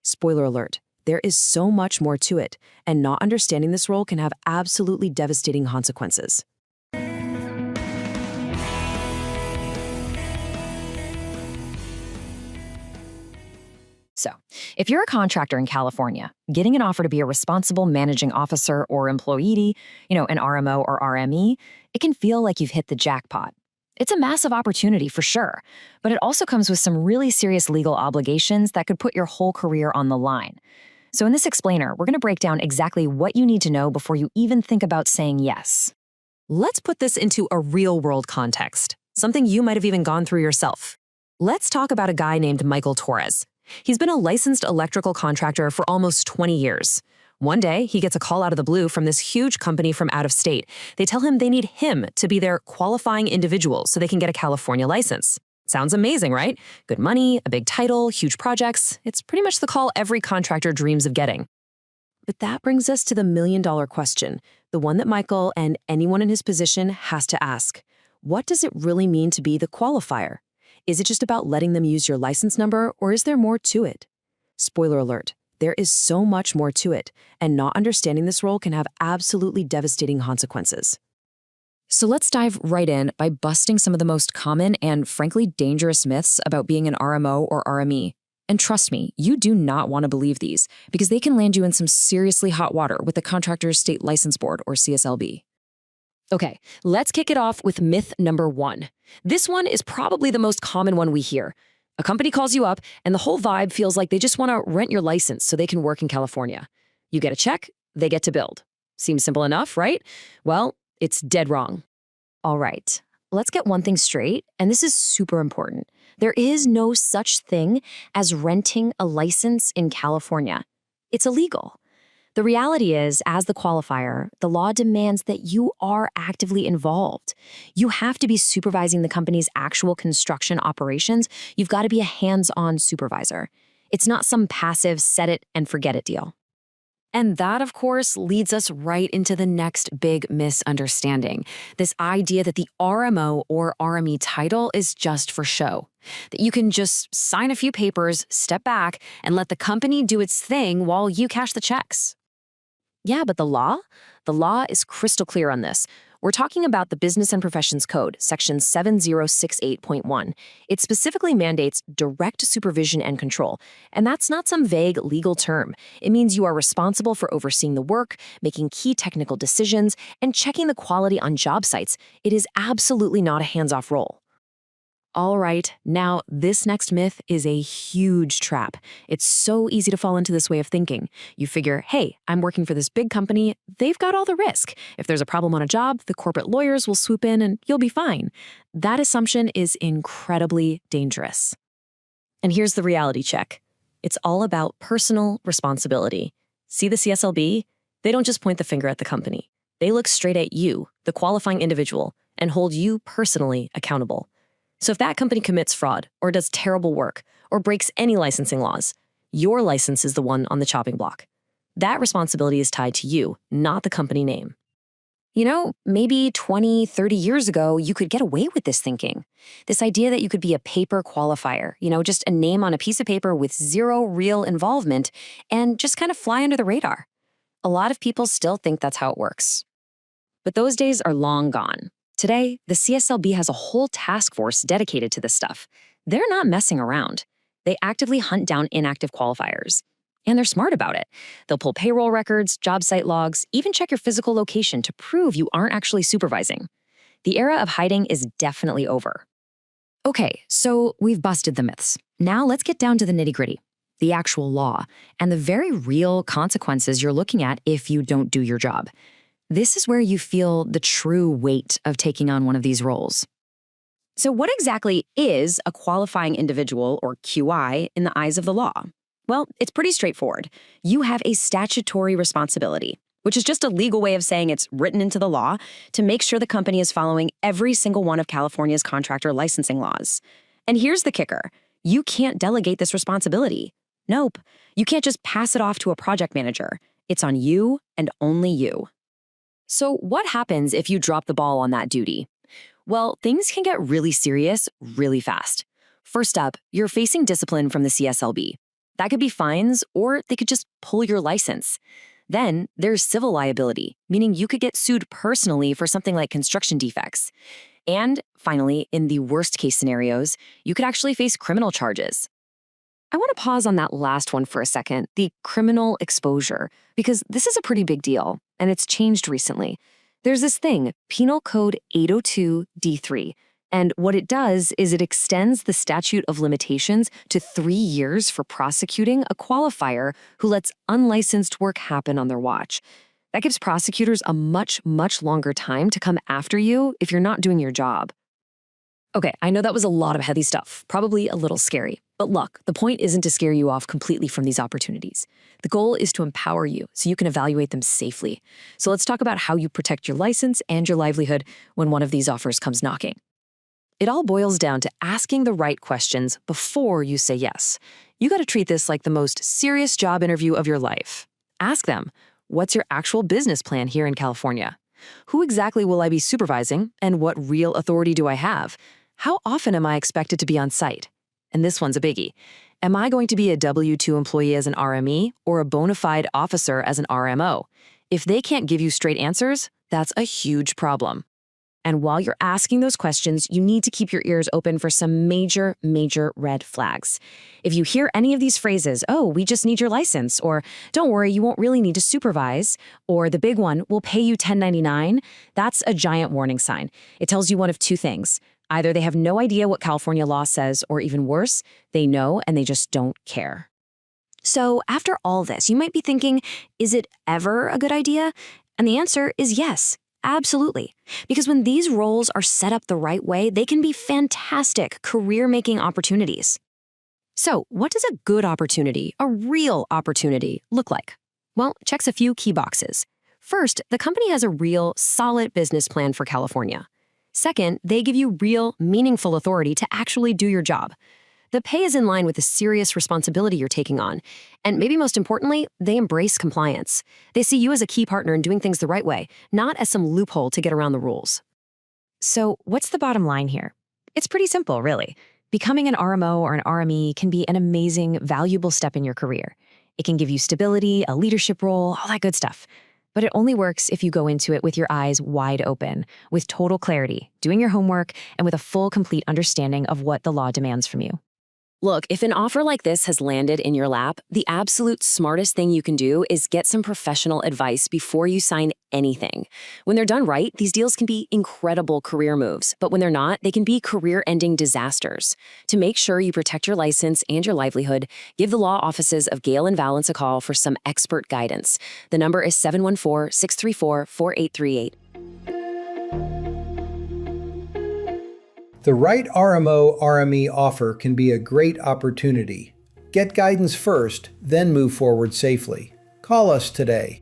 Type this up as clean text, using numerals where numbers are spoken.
Spoiler alert, there is so much more to it, and not understanding this role can have absolutely devastating consequences. So, if you're a contractor in California, getting an offer to be a responsible managing officer or employee, an RMO or RME, it can feel like you've hit the jackpot. It's a massive opportunity for sure, but it also comes with some really serious legal obligations that could put your whole career on the line. So in this explainer, we're going to break down exactly what you need to know before you even think about saying yes. Let's put this into a real-world context, something you might have even gone through yourself. Let's talk about a guy named Michael Torres. He's been a licensed electrical contractor for almost 20 years. One day, he gets a call out of the blue from this huge company from out of state. They tell him they need him to be their qualifying individual so they can get a California license. Sounds amazing, right? Good money, a big title, huge projects. It's pretty much the call every contractor dreams of getting. But that brings us to the million-dollar question, the one that Michael and anyone in his position has to ask. What does it really mean to be the qualifier? Is it just about letting them use your license number, or is there more to it? Spoiler alert, there is so much more to it, and not understanding this role can have absolutely devastating consequences. So let's dive right in by busting some of the most common and frankly dangerous myths about being an RMO or RME. And trust me, you do not want to believe these because they can land you in some seriously hot water with the Contractors State License Board or CSLB. Okay, let's kick it off with myth number 1. This one is probably the most common one we hear. A company calls you up and the whole vibe feels like they just want to rent your license so they can work in California. You get a check, they get to build. Seems simple enough, right? Well, it's dead wrong. All right, let's get one thing straight, and this is super important. There is no such thing as renting a license in California. It's illegal. The reality is, as the qualifier, the law demands that you are actively involved. You have to be supervising the company's actual construction operations. You've got to be a hands-on supervisor. It's not some passive set it and forget it deal. And that, of course, leads us right into the next big misunderstanding. This idea that the RMO or RME title is just for show. That you can just sign a few papers, step back, and let the company do its thing while you cash the checks. Yeah, but the law? The law is crystal clear on this. We're talking about the Business and Professions Code, Section 7068.1. It specifically mandates direct supervision and control, and that's not some vague legal term. It means you are responsible for overseeing the work, making key technical decisions, and checking the quality on job sites. It is absolutely not a hands-off role. All right, now this next myth is a huge trap. It's so easy to fall into this way of thinking. You figure, hey, I'm working for this big company, they've got all the risk. If there's a problem on a job, the corporate lawyers will swoop in and you'll be fine. That assumption is incredibly dangerous. And here's the reality check. It's all about personal responsibility. See the CSLB? They don't just point the finger at the company. They look straight at you, the qualifying individual, and hold you personally accountable. So if that company commits fraud, or does terrible work, or breaks any licensing laws, your license is the one on the chopping block. That responsibility is tied to you, not the company name. Maybe 20, 30 years ago, you could get away with this thinking. This idea that you could be a paper qualifier, just a name on a piece of paper with zero real involvement, and just kind of fly under the radar. A lot of people still think that's how it works. But those days are long gone. Today, the CSLB has a whole task force dedicated to this stuff. They're not messing around. They actively hunt down inactive qualifiers. And they're smart about it. They'll pull payroll records, job site logs, even check your physical location to prove you aren't actually supervising. The era of hiding is definitely over. Okay, so we've busted the myths. Now let's get down to the nitty-gritty, the actual law, and the very real consequences you're looking at if you don't do your job. This is where you feel the true weight of taking on one of these roles. So what exactly is a qualifying individual, or QI, in the eyes of the law? Well, it's pretty straightforward. You have a statutory responsibility, which is just a legal way of saying it's written into the law to make sure the company is following every single one of California's contractor licensing laws. And here's the kicker. You can't delegate this responsibility. Nope. You can't just pass it off to a project manager. It's on you and only you. So what happens if you drop the ball on that duty? Well, things can get really serious really fast. First up, you're facing discipline from the CSLB. That could be fines, or they could just pull your license. Then there's civil liability, meaning you could get sued personally for something like construction defects. And finally, in the worst case scenarios, you could actually face criminal charges. I want to pause on that last one for a second, the criminal exposure, because this is a pretty big deal, and it's changed recently. There's this thing, Penal Code 802(d)(3), and what it does is it extends the statute of limitations to 3 years for prosecuting a qualifier who lets unlicensed work happen on their watch. That gives prosecutors a much, much longer time to come after you if you're not doing your job. Okay, I know that was a lot of heavy stuff, probably a little scary. But look, the point isn't to scare you off completely from these opportunities. The goal is to empower you so you can evaluate them safely. So let's talk about how you protect your license and your livelihood when one of these offers comes knocking. It all boils down to asking the right questions before you say yes. You got to treat this like the most serious job interview of your life. Ask them, what's your actual business plan here in California? Who exactly will I be supervising, and what real authority do I have? How often am I expected to be on site? And this one's a biggie. Am I going to be a W-2 employee as an RME or a bona fide officer as an RMO? If they can't give you straight answers, that's a huge problem. And while you're asking those questions, you need to keep your ears open for some major, major red flags. If you hear any of these phrases, oh, we just need your license, or don't worry, you won't really need to supervise, or the big one, we'll pay you $10.99, that's a giant warning sign. It tells you one of two things. Either they have no idea what California law says, or even worse, they know and they just don't care. So after all this, you might be thinking, is it ever a good idea? And the answer is yes. Absolutely. Because when these roles are set up the right way, they can be fantastic career-making opportunities. So, what does a good opportunity, a real opportunity, look like? Well, it checks a few key boxes. First, the company has a real, solid business plan for California. Second, they give you real, meaningful authority to actually do your job. The pay is in line with the serious responsibility you're taking on. And maybe most importantly, they embrace compliance. They see you as a key partner in doing things the right way, not as some loophole to get around the rules. So what's the bottom line here? It's pretty simple, really. Becoming an RMO or an RME can be an amazing, valuable step in your career. It can give you stability, a leadership role, all that good stuff. But it only works if you go into it with your eyes wide open, with total clarity, doing your homework, and with a full, complete understanding of what the law demands from you. Look, if an offer like this has landed in your lap, the absolute smartest thing you can do is get some professional advice before you sign anything. When they're done right, these deals can be incredible career moves, but when they're not, they can be career-ending disasters. To make sure you protect your license and your livelihood, give the law offices of Gale and Valance a call for some expert guidance. The number is 714-634-4838. The right RMO RME offer can be a great opportunity. Get guidance first, then move forward safely. Call us today.